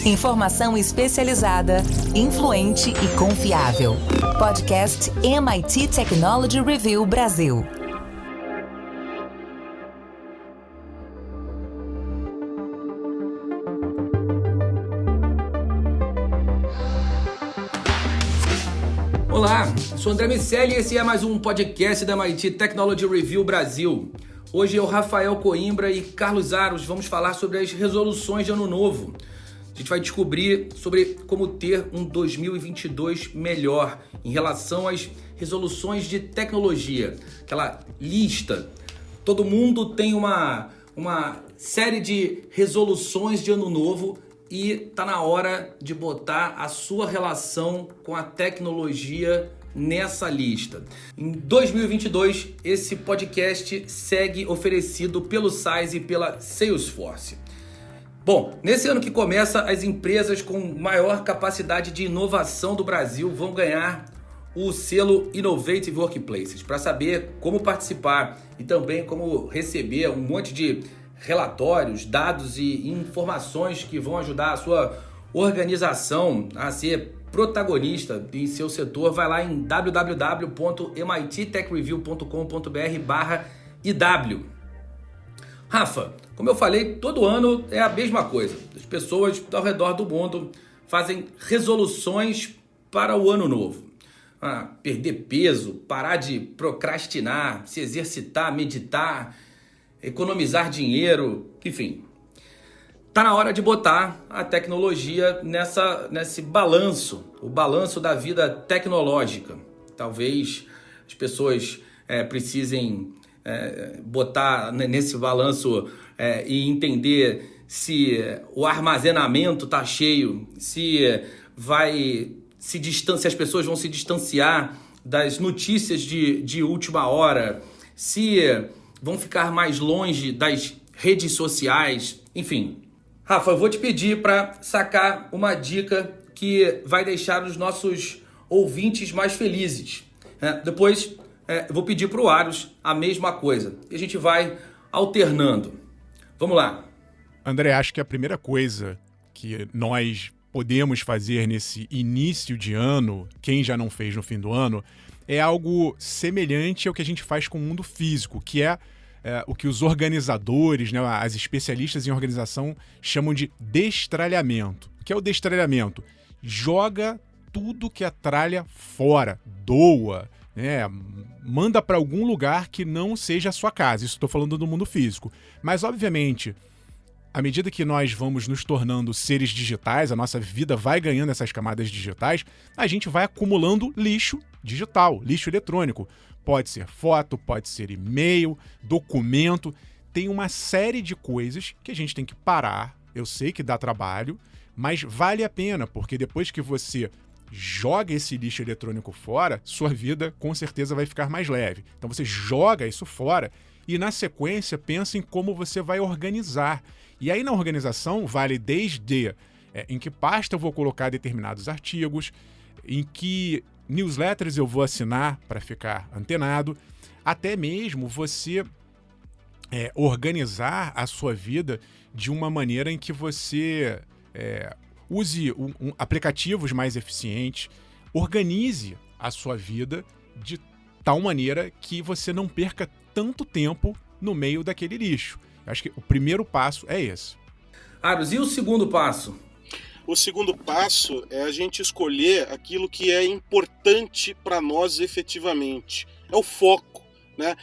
Informação especializada, influente e confiável. Podcast MIT Technology Review Brasil. Olá, sou André Miceli e esse é mais um podcast da MIT Technology Review Brasil. Hoje eu, Rafael Coimbra e Carlos Aros vamos falar sobre as resoluções de ano novo. A gente vai descobrir sobre como ter um 2022 melhor em relação às resoluções de tecnologia. Aquela lista, todo mundo tem uma série de resoluções de ano novo e está na hora de botar a sua relação com a tecnologia nessa lista. Em 2022, esse podcast segue oferecido pelo Size e pela Salesforce. Bom, nesse ano que começa, as empresas com maior capacidade de inovação do Brasil vão ganhar o selo Innovative Workplaces. Para saber como participar e também como receber um monte de relatórios, dados e informações que vão ajudar a sua organização a ser protagonista em seu setor, vai lá em www.mittechreview.com.br/IW. Rafa, como eu falei, todo ano é a mesma coisa. As pessoas ao redor do mundo fazem resoluções para o ano novo. Perder peso, parar de procrastinar, se exercitar, meditar, economizar dinheiro, enfim. Tá na hora de botar a tecnologia nesse balanço, o balanço da vida tecnológica. Talvez as pessoas precisem botar nesse balanço e entender se o armazenamento está cheio, se as pessoas vão se distanciar das notícias de última hora, se vão ficar mais longe das redes sociais, enfim. Rafa, eu vou te pedir para sacar uma dica que vai deixar os nossos ouvintes mais felizes. Depois eu vou pedir para o Aros a mesma coisa. E a gente vai alternando. Vamos lá. André, acho que a primeira coisa que nós podemos fazer nesse início de ano, quem já não fez no fim do ano, é algo semelhante ao que a gente faz com o mundo físico, que é o que os organizadores, né, as especialistas em organização chamam de destralhamento. O que é o destralhamento? Joga tudo que atralha fora, doa, né, manda para algum lugar que não seja a sua casa. Isso estou falando do mundo físico. Mas, obviamente, à medida que nós vamos nos tornando seres digitais, a nossa vida vai ganhando essas camadas digitais, a gente vai acumulando lixo digital, lixo eletrônico. Pode ser foto, pode ser e-mail, documento. Tem uma série de coisas que a gente tem que parar. Eu sei que dá trabalho, mas vale a pena, porque depois que você joga esse lixo eletrônico fora, sua vida com certeza vai ficar mais leve. Então você joga isso fora e na sequência pensa em como você vai organizar. E aí na organização vale desde em que pasta eu vou colocar determinados artigos, em que newsletters eu vou assinar para ficar antenado, até mesmo você organizar a sua vida de uma maneira em que você use aplicativos mais eficientes, organize a sua vida de tal maneira que você não perca tanto tempo no meio daquele lixo. Eu acho que o primeiro passo é esse. Aros, e o segundo passo? O segundo passo é a gente escolher aquilo que é importante para nós efetivamente. É o foco, né?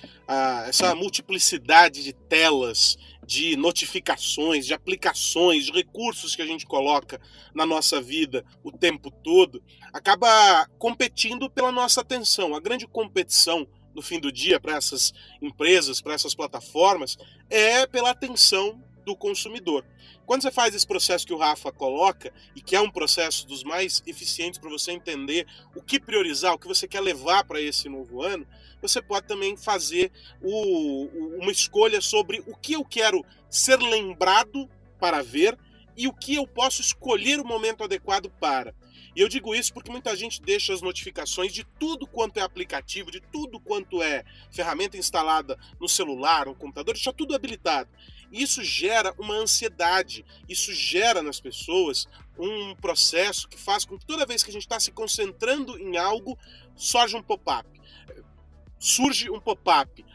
Essa multiplicidade de telas, de notificações, de aplicações, de recursos que a gente coloca na nossa vida o tempo todo, acaba competindo pela nossa atenção. A grande competição no fim do dia para essas empresas, para essas plataformas, é pela atenção do consumidor. Quando você faz esse processo que o Rafa coloca, e que é um processo dos mais eficientes para você entender o que priorizar, o que você quer levar para esse novo ano, você pode também fazer uma escolha sobre o que eu quero ser lembrado para ver e o que eu posso escolher o momento adequado para. E eu digo isso porque muita gente deixa as notificações de tudo quanto é aplicativo, de tudo quanto é ferramenta instalada no celular, no computador, deixa tudo habilitado. E isso gera uma ansiedade, isso gera nas pessoas um processo que faz com que toda vez que a gente está se concentrando em algo, surge um pop-up.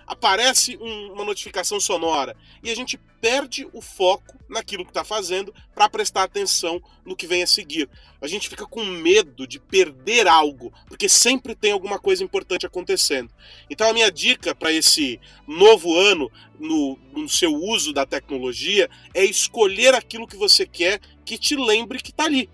Aparece uma notificação sonora e a gente perde o foco naquilo que está fazendo para prestar atenção no que vem a seguir. A gente fica com medo de perder algo, porque sempre tem alguma coisa importante acontecendo. Então a minha dica para esse novo ano no seu uso da tecnologia é escolher aquilo que você quer que te lembre que está ali.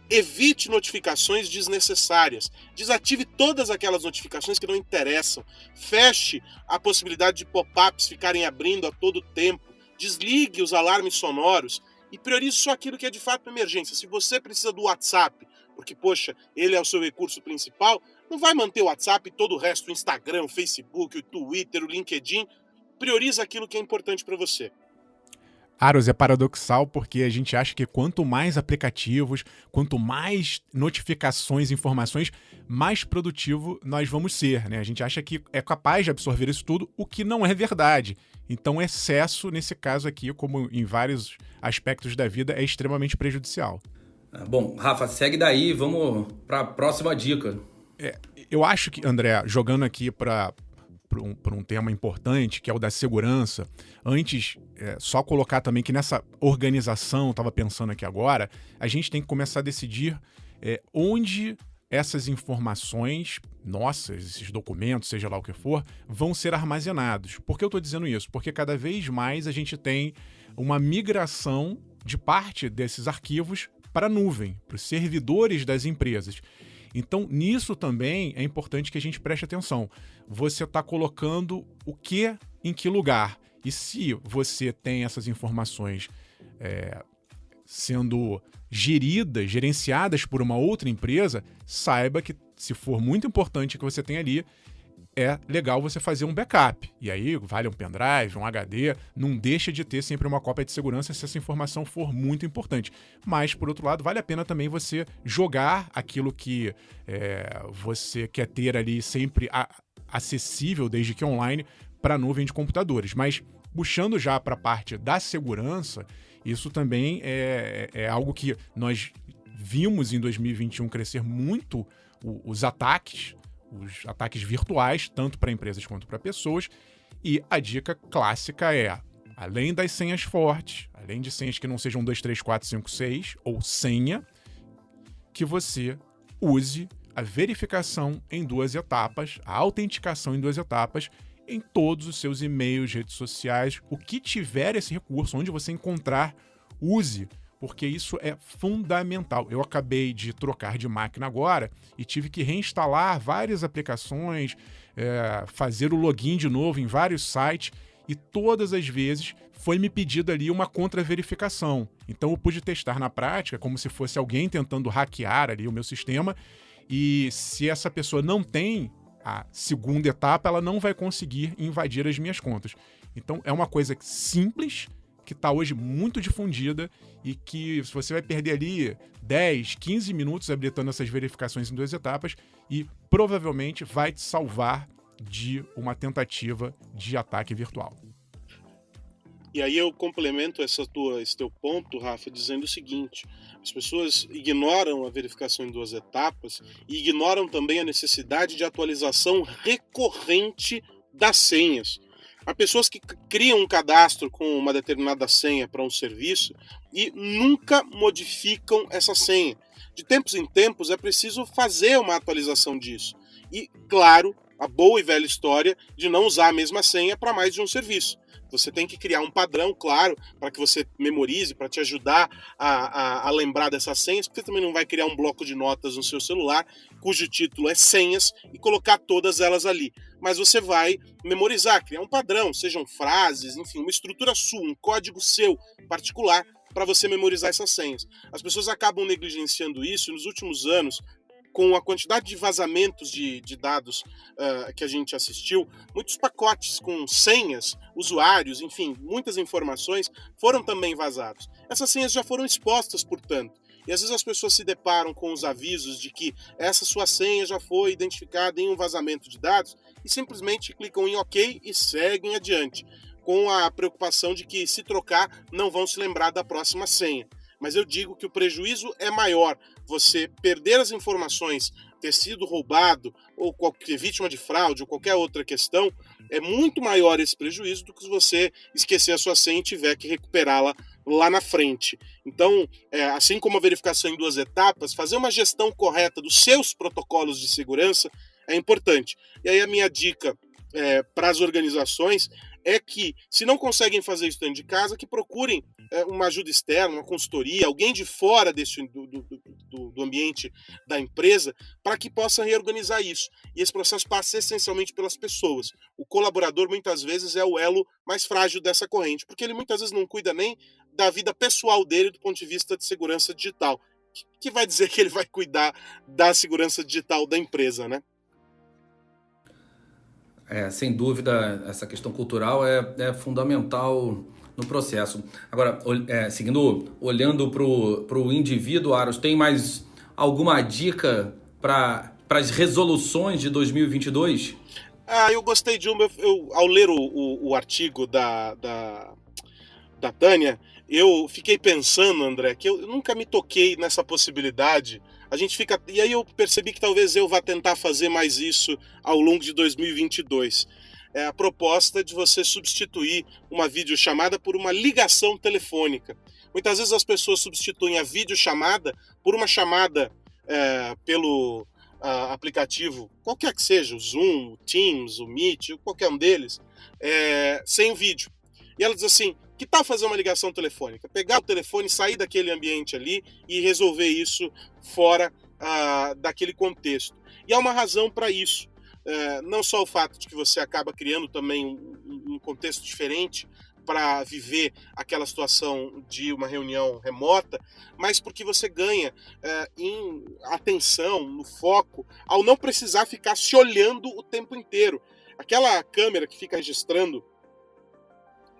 Evite notificações desnecessárias. Desative todas aquelas notificações que não interessam. Feche a possibilidade de pop-ups ficarem abrindo a todo tempo. Desligue os alarmes sonoros e priorize só aquilo que é de fato emergência. Se você precisa do WhatsApp, porque, poxa, ele é o seu recurso principal, não vai manter o WhatsApp e todo o resto, o Instagram, o Facebook, o Twitter, o LinkedIn. Priorize aquilo que é importante para você. Aros, é paradoxal porque a gente acha que quanto mais aplicativos, quanto mais notificações, informações, mais produtivo nós vamos ser, né? A gente acha que é capaz de absorver isso tudo, o que não é verdade. Então, excesso, nesse caso aqui, como em vários aspectos da vida, é extremamente prejudicial. Bom, Rafa, segue daí, vamos para a próxima dica. Eu acho que, André, jogando aqui para um tema importante, que é o da segurança, antes, só colocar também que nessa organização, estava pensando aqui agora, a gente tem que começar a decidir onde essas informações nossas, esses documentos, seja lá o que for, vão ser armazenados. Por que eu estou dizendo isso? Porque cada vez mais a gente tem uma migração de parte desses arquivos para a nuvem, para os servidores das empresas. Então, nisso também é importante que a gente preste atenção. Você está colocando o que em que lugar? E se você tem essas informações sendo gerenciadas por uma outra empresa, saiba que, se for muito importante que você tem ali, é legal você fazer um backup. E aí, vale um pendrive, um HD, não deixa de ter sempre uma cópia de segurança se essa informação for muito importante. Mas, por outro lado, vale a pena também você jogar aquilo que você quer ter ali sempre acessível, desde que online, para a nuvem de computadores. Mas, puxando já para a parte da segurança, isso também é algo que nós vimos em 2021 crescer muito os ataques virtuais, tanto para empresas quanto para pessoas. E a dica clássica é, além das senhas fortes, além de senhas que não sejam 2, 3, 4, 5, 6, ou senha, que você use a verificação em 2 etapas, a autenticação em 2 etapas, em todos os seus e-mails, redes sociais, o que tiver esse recurso, onde você encontrar, use, porque isso é fundamental. Eu acabei de trocar de máquina agora e tive que reinstalar várias aplicações, fazer o login de novo em vários sites, e todas as vezes foi me pedido ali uma contra-verificação. Então eu pude testar na prática como se fosse alguém tentando hackear ali o meu sistema, e se essa pessoa não tem a segunda etapa, ela não vai conseguir invadir as minhas contas. Então é uma coisa simples, que está hoje muito difundida, e que você vai perder ali 10, 15 minutos habilitando essas verificações em 2 etapas e provavelmente vai te salvar de uma tentativa de ataque virtual. E aí eu complemento esse teu ponto, Rafa, dizendo o seguinte: as pessoas ignoram a verificação em 2 etapas e ignoram também a necessidade de atualização recorrente das senhas. Há pessoas que criam um cadastro com uma determinada senha para um serviço e nunca modificam essa senha. De tempos em tempos é preciso fazer uma atualização disso. E, claro, a boa e velha história de não usar a mesma senha para mais de um serviço. Você tem que criar um padrão, claro, para que você memorize, para te ajudar a lembrar dessas senhas, porque você também não vai criar um bloco de notas no seu celular, cujo título é senhas, e colocar todas elas ali. Mas você vai memorizar, criar um padrão, sejam frases, enfim, uma estrutura sua, um código seu particular para você memorizar essas senhas. As pessoas acabam negligenciando isso, e nos últimos anos, com a quantidade de vazamentos de dados que a gente assistiu, muitos pacotes com senhas, usuários, enfim, muitas informações foram também vazados. Essas senhas já foram expostas, portanto, E às vezes as pessoas se deparam com os avisos de que essa sua senha já foi identificada em um vazamento de dados e simplesmente clicam em OK e seguem adiante, com a preocupação de que, se trocar, não vão se lembrar da próxima senha. Mas eu digo que o prejuízo é maior. Você perder as informações, ter sido roubado, ou qualquer vítima de fraude, ou qualquer outra questão, é muito maior esse prejuízo do que se você esquecer a sua senha e tiver que recuperá-la lá na frente. Então, assim como a verificação em 2 etapas, fazer uma gestão correta dos seus protocolos de segurança é importante. E aí a minha dica para as organizações é que, se não conseguem fazer isso dentro de casa, que procurem uma ajuda externa, uma consultoria, alguém de fora do ambiente da empresa, para que possa reorganizar isso. E esse processo passa essencialmente pelas pessoas. O colaborador, muitas vezes, é o elo mais frágil dessa corrente, porque ele muitas vezes não cuida nem da vida pessoal dele do ponto de vista de segurança digital. Que vai dizer que ele vai cuidar da segurança digital da empresa, né? Sem dúvida, essa questão cultural é fundamental no processo. Agora, olhando para o indivíduo, Aros, tem mais alguma dica para as resoluções de 2022? Eu gostei de uma. Ao ler o artigo da Tânia, eu fiquei pensando, André, que eu nunca me toquei nessa possibilidade. E aí eu percebi que talvez eu vá tentar fazer mais isso ao longo de 2022. É a proposta de você substituir uma videochamada por uma ligação telefônica. Muitas vezes as pessoas substituem a videochamada por uma chamada pelo aplicativo, qualquer que seja, o Zoom, o Teams, o Meet, qualquer um deles, sem vídeo. E ela diz assim: que tal fazer uma ligação telefônica? Pegar o telefone, sair daquele ambiente ali e resolver isso fora daquele contexto. E há uma razão para isso. Não só o fato de que você acaba criando também um contexto diferente para viver aquela situação de uma reunião remota, mas porque você ganha em atenção, no foco, ao não precisar ficar se olhando o tempo inteiro. Aquela câmera que fica registrando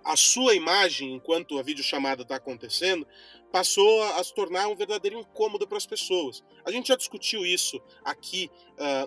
a sua imagem enquanto a videochamada está acontecendo passou a se tornar um verdadeiro incômodo para as pessoas. A gente já discutiu isso aqui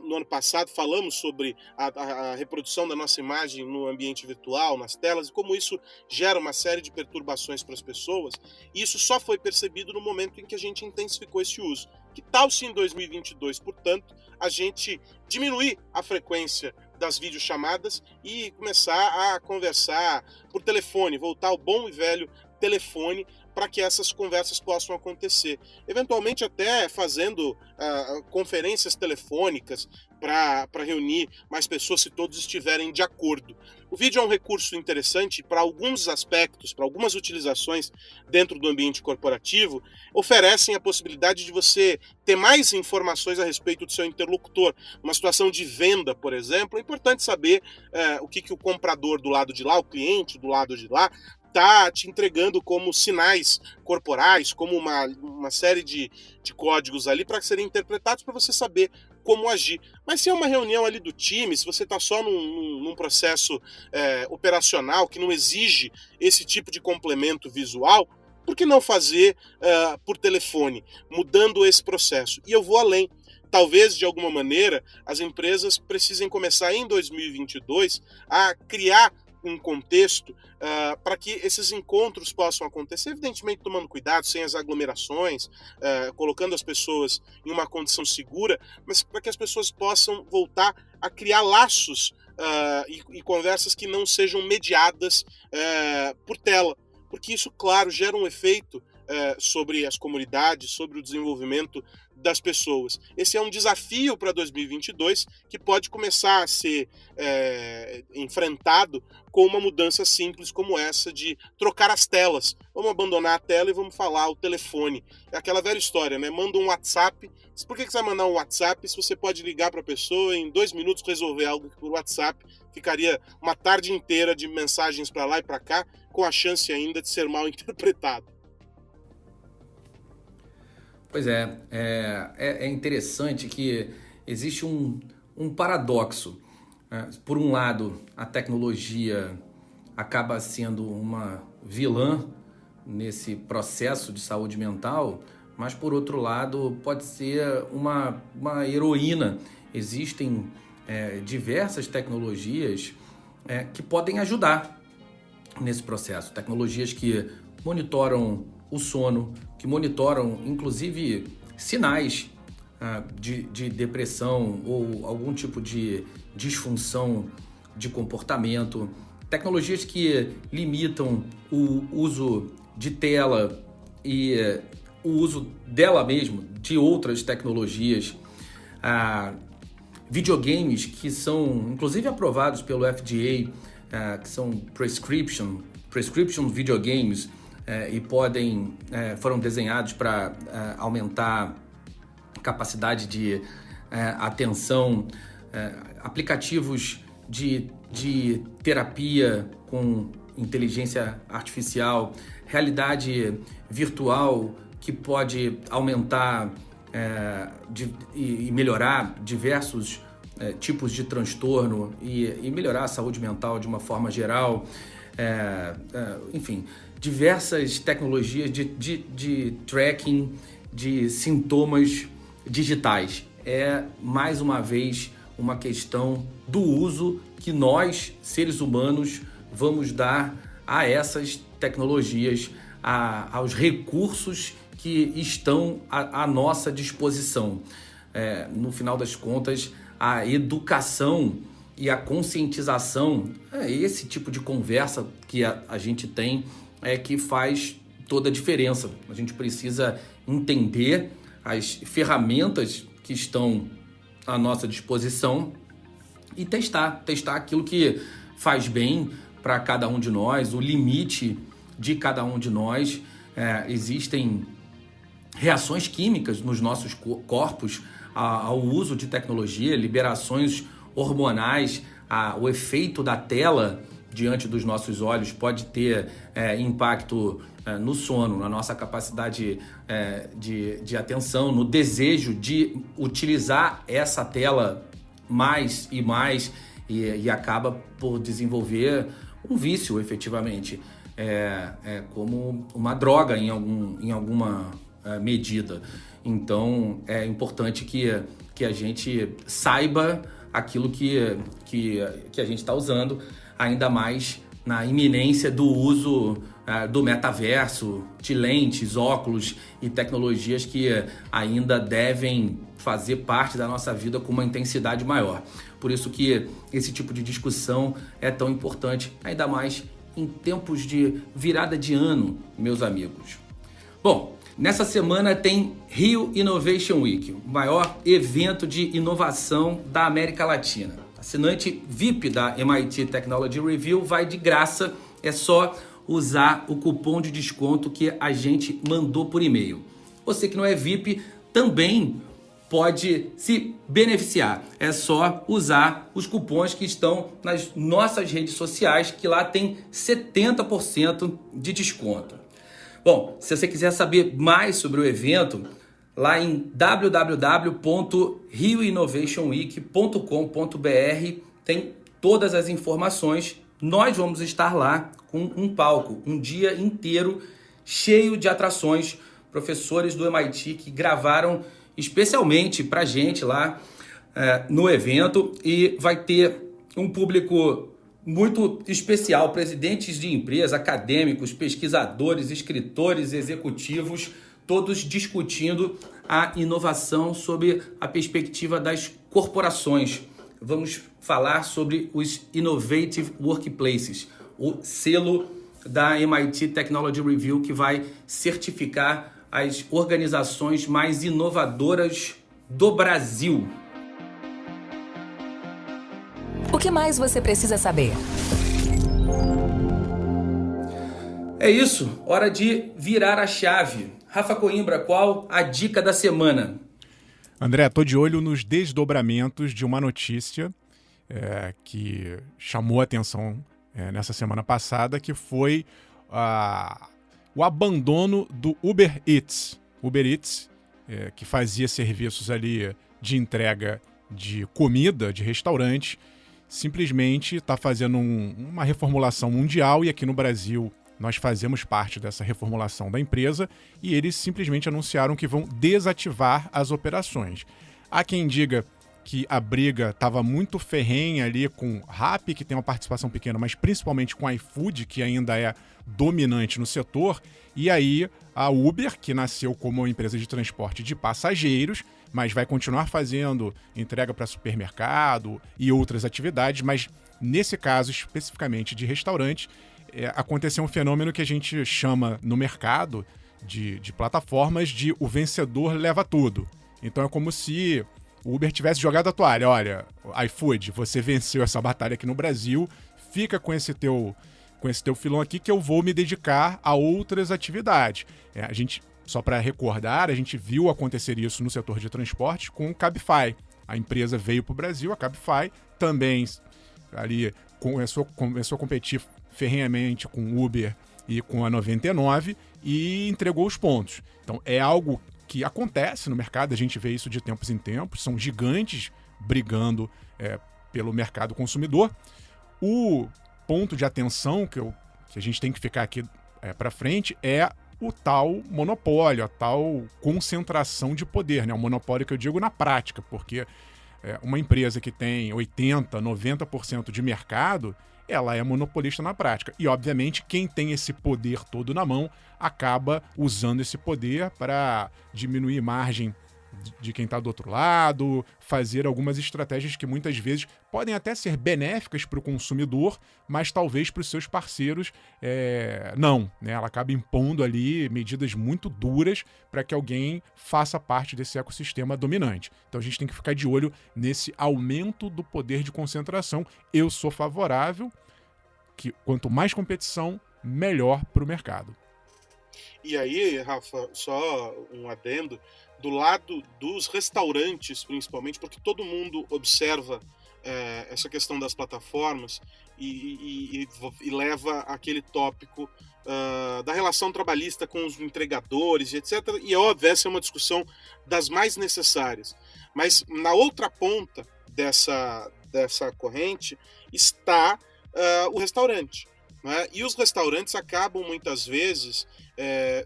no ano passado, falamos sobre a reprodução da nossa imagem no ambiente virtual, nas telas, e como isso gera uma série de perturbações para as pessoas, e isso só foi percebido no momento em que a gente intensificou esse uso. Que tal se em 2022, portanto, a gente diminuir a frequência das videochamadas e começar a conversar por telefone, voltar ao bom e velho telefone para que essas conversas possam acontecer. Eventualmente até fazendo conferências telefônicas para reunir mais pessoas se todos estiverem de acordo. O vídeo é um recurso interessante para alguns aspectos, para algumas utilizações dentro do ambiente corporativo, oferecem a possibilidade de você ter mais informações a respeito do seu interlocutor. Uma situação de venda, por exemplo, é importante saber o que o comprador do lado de lá, o cliente do lado de lá, está te entregando como sinais corporais, como uma série de códigos ali para serem interpretados para você saber como agir. Mas se é uma reunião ali do time, se você está só num processo operacional que não exige esse tipo de complemento visual, por que não fazer por telefone, mudando esse processo? E eu vou além. Talvez, de alguma maneira, as empresas precisem começar em 2022 a criar um contexto para que esses encontros possam acontecer, evidentemente tomando cuidado, sem as aglomerações, colocando as pessoas em uma condição segura, mas para que as pessoas possam voltar a criar laços e conversas que não sejam mediadas por tela, porque isso, claro, gera um efeito sobre as comunidades, sobre o desenvolvimento das pessoas. Esse é um desafio para 2022 que pode começar a ser enfrentado com uma mudança simples como essa de trocar as telas. Vamos abandonar a tela e vamos falar o telefone. É aquela velha história, né? Manda um WhatsApp. Por que você vai mandar um WhatsApp se você pode ligar para a pessoa e em 2 minutos resolver algo que por WhatsApp ficaria uma tarde inteira de mensagens para lá e para cá, com a chance ainda de ser mal interpretado? Pois é interessante que existe um paradoxo. Por um lado, a tecnologia acaba sendo uma vilã nesse processo de saúde mental, mas por outro lado pode ser uma heroína. Existem diversas tecnologias que podem ajudar nesse processo. Tecnologias que monitoram o sono, que monitoram inclusive sinais de depressão ou algum tipo de disfunção de comportamento. Tecnologias que limitam o uso de tela e o uso dela mesmo, de outras tecnologias. Videogames que são inclusive aprovados pelo FDA, que são prescription videogames, e foram desenhados para aumentar capacidade de atenção, aplicativos de terapia com inteligência artificial, realidade virtual que pode aumentar e melhorar diversos tipos de transtorno e melhorar a saúde mental de uma forma geral. Enfim, diversas tecnologias de tracking de sintomas digitais. É, mais uma vez, uma questão do uso que nós, seres humanos, vamos dar a essas tecnologias, aos recursos que estão à nossa disposição. No final das contas, a educação e a conscientização, esse tipo de conversa que a gente tem que faz toda a diferença. A gente precisa entender as ferramentas que estão à nossa disposição e testar aquilo que faz bem para cada um de nós, o limite de cada um de nós. Existem reações químicas nos nossos corpos ao uso de tecnologia, liberações hormonais, o efeito da tela diante dos nossos olhos pode ter impacto no sono, na nossa capacidade de atenção, no desejo de utilizar essa tela mais e mais e acaba por desenvolver um vício, efetivamente, como uma droga em alguma medida. Então é importante que a gente saiba aquilo que a gente está usando, ainda mais na iminência do uso do metaverso, de lentes, óculos e tecnologias que ainda devem fazer parte da nossa vida com uma intensidade maior. Por isso que esse tipo de discussão é tão importante, ainda mais em tempos de virada de ano, meus amigos. Bom, nessa semana tem Rio Innovation Week, o maior evento de inovação da América Latina. Assinante VIP da MIT Technology Review vai de graça, é só usar o cupom de desconto que a gente mandou por e-mail. Você que não é VIP também pode se beneficiar. É só usar os cupons que estão nas nossas redes sociais, que lá tem 70% de desconto. Bom, se você quiser saber mais sobre o evento, lá em www.rioinnovationweek.com.br tem todas as informações. Nós vamos estar lá com um palco, um dia inteiro cheio de atrações, professores do MIT que gravaram especialmente para a gente lá no evento, e vai ter um público muito especial, presidentes de empresas, acadêmicos, pesquisadores, escritores, executivos, todos discutindo a inovação sob a perspectiva das corporações. Vamos falar sobre os Innovative Workplaces, o selo da MIT Technology Review que vai certificar as organizações mais inovadoras do Brasil. O que mais você precisa saber? É isso, hora de virar a chave. Rafa Coimbra, qual a dica da semana? André, estou de olho nos desdobramentos de uma notícia que chamou a atenção nessa semana passada, que foi o abandono do Uber Eats. Uber Eats, que fazia serviços ali de entrega de comida, de restaurante, simplesmente está fazendo uma reformulação mundial e aqui no Brasil nós fazemos parte dessa reformulação da empresa e eles simplesmente anunciaram que vão desativar as operações. Há quem diga que a briga estava muito ferrenha ali com o Rappi, que tem uma participação pequena, mas principalmente com a iFood, que ainda é dominante no setor, e aí a Uber, que nasceu como uma empresa de transporte de passageiros, mas vai continuar fazendo entrega para supermercado e outras atividades, mas nesse caso especificamente de restaurante, aconteceu um fenômeno que a gente chama no mercado de plataformas de o vencedor leva tudo. Então é como se o Uber tivesse jogado a toalha. Olha, iFood, você venceu essa batalha aqui no Brasil, fica com esse teu filão aqui que eu vou me dedicar a outras atividades. A gente, só para recordar, a gente viu acontecer isso no setor de transporte com o Cabify. A empresa veio para o Brasil, a Cabify também ali começou a competir ferrenhamente com o Uber e com a 99 e entregou os pontos. Então é algo que acontece no mercado, a gente vê isso de tempos em tempos, são gigantes brigando pelo mercado consumidor. O ponto de atenção que a gente tem que ficar aqui para frente é o tal monopólio, a tal concentração de poder, né? O monopólio que eu digo na prática, porque uma empresa que tem 80%, 90% de mercado, ela é monopolista na prática. E, obviamente, quem tem esse poder todo na mão acaba usando esse poder para diminuir margem de quem está do outro lado, fazer algumas estratégias que muitas vezes podem até ser benéficas para o consumidor, mas talvez para os seus parceiros não, né? Ela acaba impondo ali medidas muito duras para que alguém faça parte desse ecossistema dominante. Então a gente tem que ficar de olho nesse aumento do poder de concentração. Eu sou favorável que quanto mais competição, melhor para o mercado. E aí, Rafa, só um adendo, do lado dos restaurantes, principalmente, porque todo mundo observa essa questão das plataformas e leva aquele tópico da relação trabalhista com os entregadores, etc. E é óbvio, essa é uma discussão das mais necessárias. Mas na outra ponta dessa corrente está o restaurante. Né? E os restaurantes acabam muitas vezes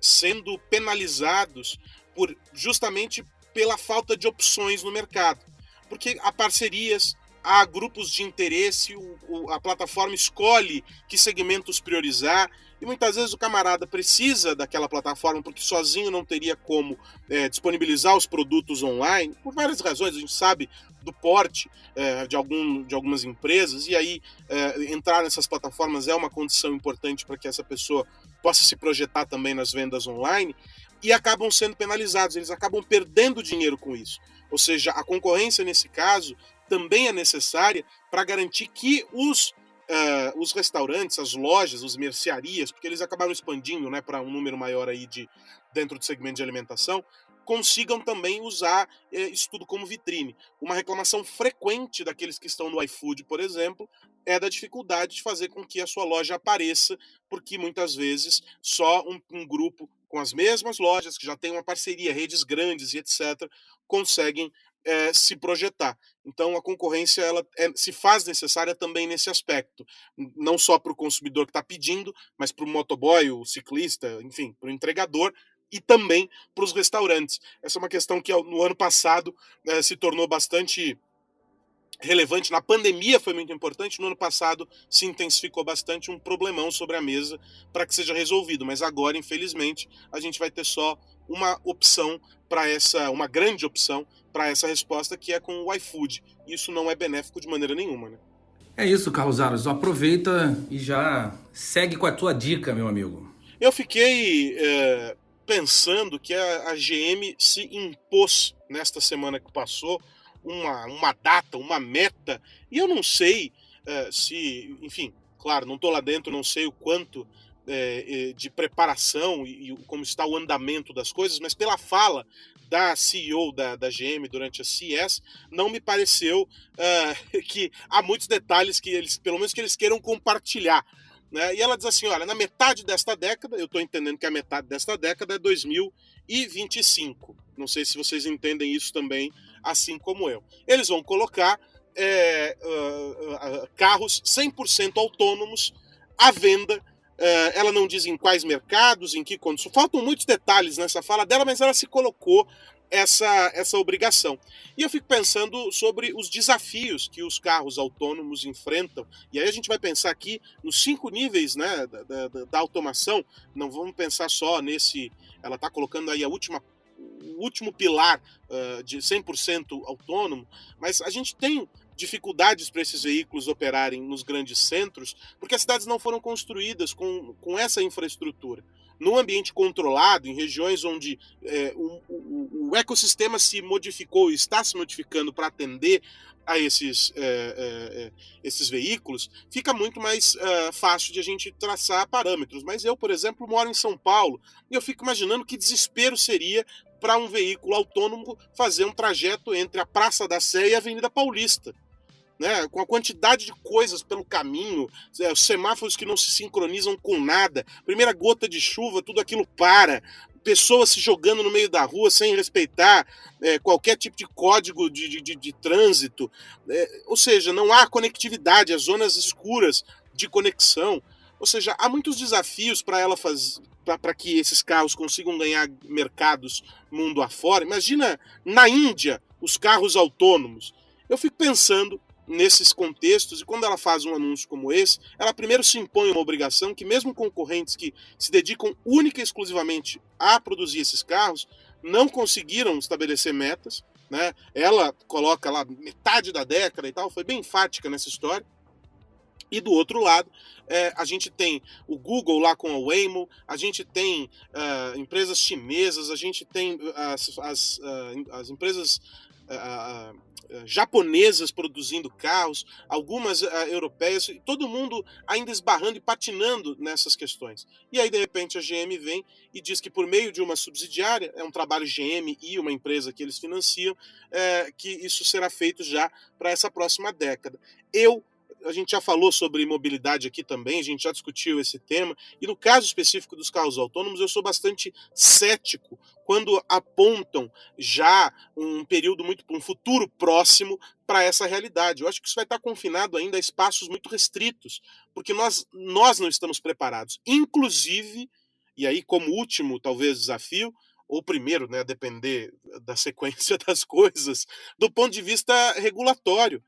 sendo penalizados justamente pela falta de opções no mercado. Porque há parcerias, há grupos de interesse, a plataforma escolhe que segmentos priorizar, e muitas vezes o camarada precisa daquela plataforma porque sozinho não teria como disponibilizar os produtos online, por várias razões. A gente sabe do porte de algumas empresas, e aí entrar nessas plataformas é uma condição importante para que essa pessoa possa se projetar também nas vendas online, e acabam sendo penalizados, eles acabam perdendo dinheiro com isso. Ou seja, a concorrência nesse caso também é necessária para garantir que os restaurantes, as lojas, as mercearias, porque eles acabaram expandindo, né, para um número maior aí dentro do segmento de alimentação, consigam também usar isso tudo como vitrine. Uma reclamação frequente daqueles que estão no iFood, por exemplo, é da dificuldade de fazer com que a sua loja apareça, porque muitas vezes só um grupo com as mesmas lojas, que já tem uma parceria, redes grandes e etc., conseguem se projetar. Então a concorrência ela se faz necessária também nesse aspecto, não só para o consumidor que está pedindo, mas para o motoboy, o ciclista, enfim, para o entregador, e também para os restaurantes. Essa é uma questão que no ano passado se tornou bastante relevante. Na pandemia foi muito importante, no ano passado se intensificou bastante, um problemão sobre a mesa para que seja resolvido, mas agora, infelizmente, a gente vai ter só uma opção uma grande opção para essa resposta, que é com o iFood. Isso não é benéfico de maneira nenhuma, né? É isso, Carlos Aros. Aproveita e já segue com a tua dica, meu amigo. Eu fiquei pensando que a GM se impôs nesta semana que passou uma data, uma meta, e eu não sei se, enfim, claro, não estou lá dentro, não sei o quanto de preparação e como está o andamento das coisas, mas pela fala da CEO da GM durante a CES, não me pareceu que há muitos detalhes que eles, pelo menos que eles queiram compartilhar. Né? E ela diz assim, olha, na metade desta década, eu estou entendendo que a metade desta década é 2025. Não sei se vocês entendem isso também, assim como eu. Eles vão colocar carros 100% autônomos à venda ela não diz em quais mercados, em que condições. Faltam muitos detalhes nessa fala dela, mas ela se colocou essa obrigação. E eu fico pensando sobre os desafios que os carros autônomos enfrentam. E aí a gente vai pensar aqui nos 5 níveis, né, da automação. Não vamos pensar só nesse... Ela está colocando aí o último pilar de 100% autônomo, mas a gente tem dificuldades para esses veículos operarem nos grandes centros, porque as cidades não foram construídas com essa infraestrutura. Num ambiente controlado, em regiões onde o ecossistema se modificou e está se modificando para atender a esses veículos, fica muito mais fácil de a gente traçar parâmetros. Mas eu, por exemplo, moro em São Paulo e eu fico imaginando que desespero seria para um veículo autônomo fazer um trajeto entre a Praça da Sé e a Avenida Paulista. Né, com a quantidade de coisas pelo caminho, os semáforos que não se sincronizam com nada, primeira gota de chuva, tudo aquilo para, pessoas se jogando no meio da rua sem respeitar qualquer tipo de código de trânsito, ou seja, não há conectividade, as zonas escuras de conexão, ou seja, há muitos desafios para ela fazer, para que esses carros consigam ganhar mercados mundo afora. Imagina na Índia os carros autônomos. Eu fico pensando nesses contextos, e quando ela faz um anúncio como esse, ela primeiro se impõe uma obrigação que mesmo concorrentes que se dedicam única e exclusivamente a produzir esses carros, não conseguiram estabelecer metas, né? Ela coloca lá metade da década e tal, foi bem enfática nessa história. E do outro lado, a gente tem o Google lá com a Waymo, a gente tem empresas chinesas, a gente tem as empresas japonesas produzindo carros, algumas europeias, todo mundo ainda esbarrando e patinando nessas questões. E aí, de repente, a GM vem e diz que por meio de uma subsidiária, é um trabalho GM e uma empresa que eles financiam, que isso será feito já para essa próxima década. A gente já falou sobre mobilidade aqui também, a gente já discutiu esse tema, e no caso específico dos carros autônomos, eu sou bastante cético quando apontam já um futuro próximo para essa realidade. Eu acho que isso vai estar confinado ainda a espaços muito restritos, porque nós não estamos preparados. Inclusive, e aí como último, talvez, desafio, ou primeiro, né, a depender da sequência das coisas, do ponto de vista regulatório.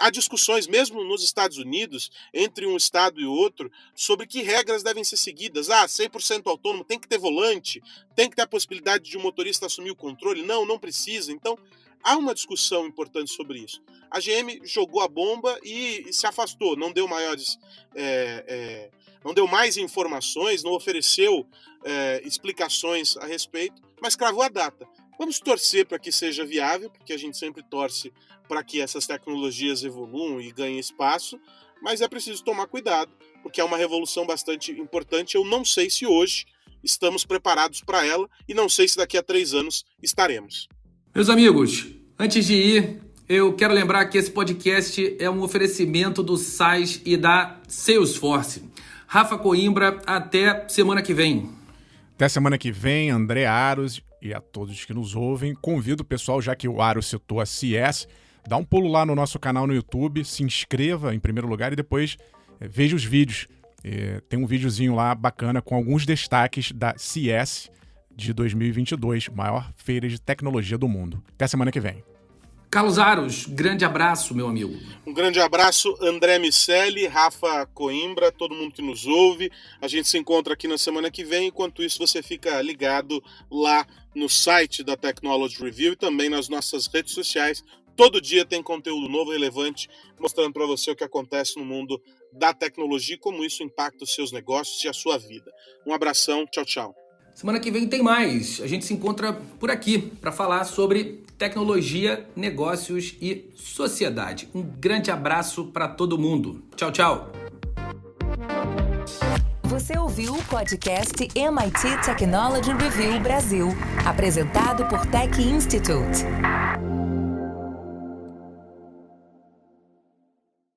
Há discussões, mesmo nos Estados Unidos, entre um estado e outro, sobre que regras devem ser seguidas. 100% autônomo, tem que ter volante, tem que ter a possibilidade de um motorista assumir o controle. Não precisa. Então, há uma discussão importante sobre isso. A GM jogou a bomba e se afastou, não deu mais informações, não ofereceu explicações a respeito, mas cravou a data. Vamos torcer para que seja viável, porque a gente sempre torce para que essas tecnologias evoluam e ganhem espaço, mas é preciso tomar cuidado, porque é uma revolução bastante importante. Eu não sei se hoje estamos preparados para ela e não sei se daqui a 3 anos estaremos. Meus amigos, antes de ir, eu quero lembrar que esse podcast é um oferecimento do SaaS e da Salesforce. Rafa Coimbra, até semana que vem. Até semana que vem, André Aros e a todos que nos ouvem. Convido o pessoal, já que o Aros citou a CS, dá um pulo lá no nosso canal no YouTube, se inscreva em primeiro lugar e depois veja os vídeos. Tem um videozinho lá bacana com alguns destaques da CS de 2022, maior feira de tecnologia do mundo. Até semana que vem. Carlos Aros, grande abraço, meu amigo. Um grande abraço, André Miceli, Rafa Coimbra, todo mundo que nos ouve. A gente se encontra aqui na semana que vem. Enquanto isso, você fica ligado lá no site da Technology Review e também nas nossas redes sociais. Todo dia tem conteúdo novo, relevante, mostrando para você o que acontece no mundo da tecnologia e como isso impacta os seus negócios e a sua vida. Um abração, tchau, tchau. Semana que vem tem mais. A gente se encontra por aqui para falar sobre tecnologia, negócios e sociedade. Um grande abraço para todo mundo. Tchau, tchau. Você ouviu o podcast MIT Technology Review Brasil, apresentado por Tech Institute.